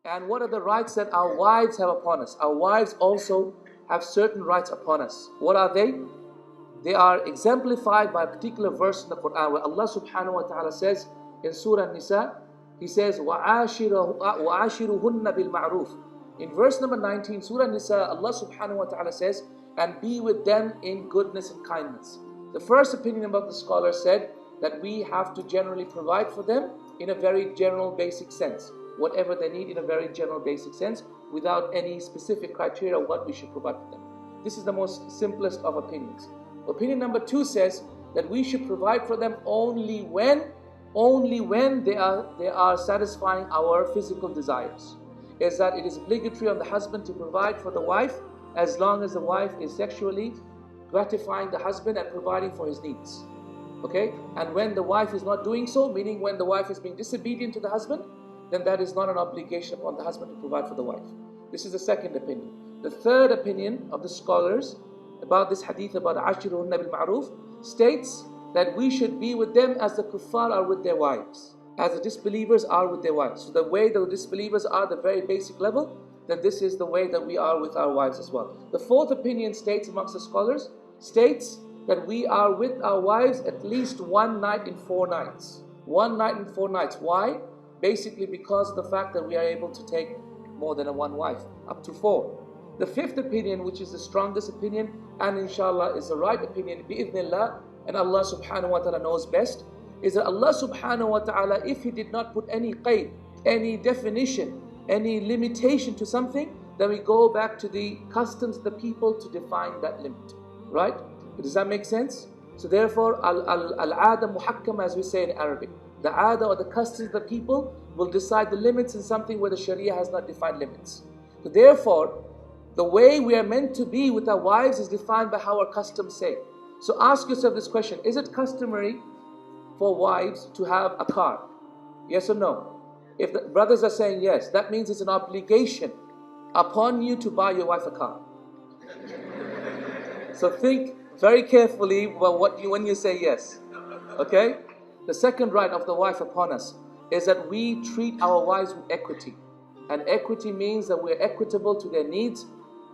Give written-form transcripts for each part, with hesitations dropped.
And what are the rights that our wives have upon us? Our wives also have certain rights upon us. What are they? They are exemplified by a particular verse in the Quran where Allah subhanahu wa ta'ala says in Surah Nisa, He says, وَعَاشِرُهُنَّ بِالْمَعْرُوفِ. In verse number 19, Surah Nisa, Allah subhanahu wa ta'ala says, and be with them in goodness and kindness. The first opinion about the scholar said that we have to generally provide for them in a very general basic sense. Whatever they need in a very general basic sense, without any specific criteria of what we should provide for them. This is the most simplest of opinions. Opinion number 2 says that we should provide for them only when they are satisfying our physical desires. Is that it is obligatory on the husband to provide for the wife as long as the wife is sexually gratifying the husband and providing for his needs. Okay? And when the wife is not doing so, meaning when the wife is being disobedient to the husband, then that is not an obligation upon the husband to provide for the wife. This is the second opinion. The third opinion of the scholars about this hadith about Ashiruhunna bil Ma'ruf states that we should be with them as the kuffar are with their wives, as the disbelievers are with their wives. So the way the disbelievers are the very basic level, then this is the way that we are with our wives as well. The fourth opinion states amongst the scholars, states that we are with our wives at least 1 night in 4 nights. 1 night in 4 nights. Why? Basically because of the fact that we are able to take more than one wife, up to 4. The fifth opinion, which is the strongest opinion, and inshallah is the right opinion, bi'idhnillah, and Allah subhanahu wa ta'ala knows best, is that Allah subhanahu wa ta'ala, if He did not put any qayd, any definition, any limitation to something, then we go back to the customs of the people to define that limit. Right? Does that make sense? So therefore, al-'ada muhakkam, as we say in Arabic. The 'ada or the customs of the people will decide the limits in something where the Sharia has not defined limits. So therefore, the way we are meant to be with our wives is defined by how our customs say. So ask yourself this question: is it customary for wives to have a car? Yes or no? If the brothers are saying yes, that means it's an obligation upon you to buy your wife a car. So think very carefully when you say yes. Okay? The second right of the wife upon us is that we treat our wives with equity. And equity means that we're equitable to their needs,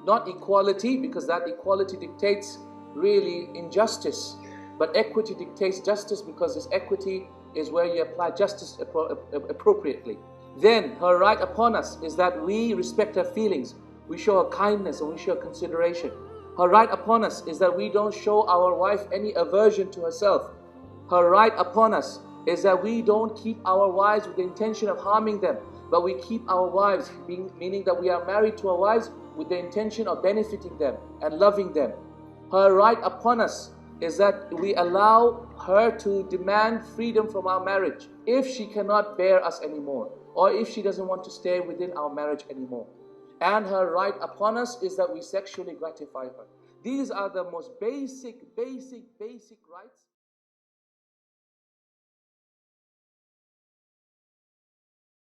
not equality, because that equality dictates really injustice. But equity dictates justice, because this equity is where you apply justice appropriately. Then her right upon us is that we respect her feelings. We show her kindness and we show her consideration. Her right upon us is that we don't show our wife any aversion to herself. Her right upon us is that we don't keep our wives with the intention of harming them, but we keep our wives, meaning that we are married to our wives with the intention of benefiting them and loving them. Her right upon us is that we allow her to demand freedom from our marriage if she cannot bear us anymore, or if she doesn't want to stay within our marriage anymore. And her right upon us is that we sexually gratify her. These are the most basic rights.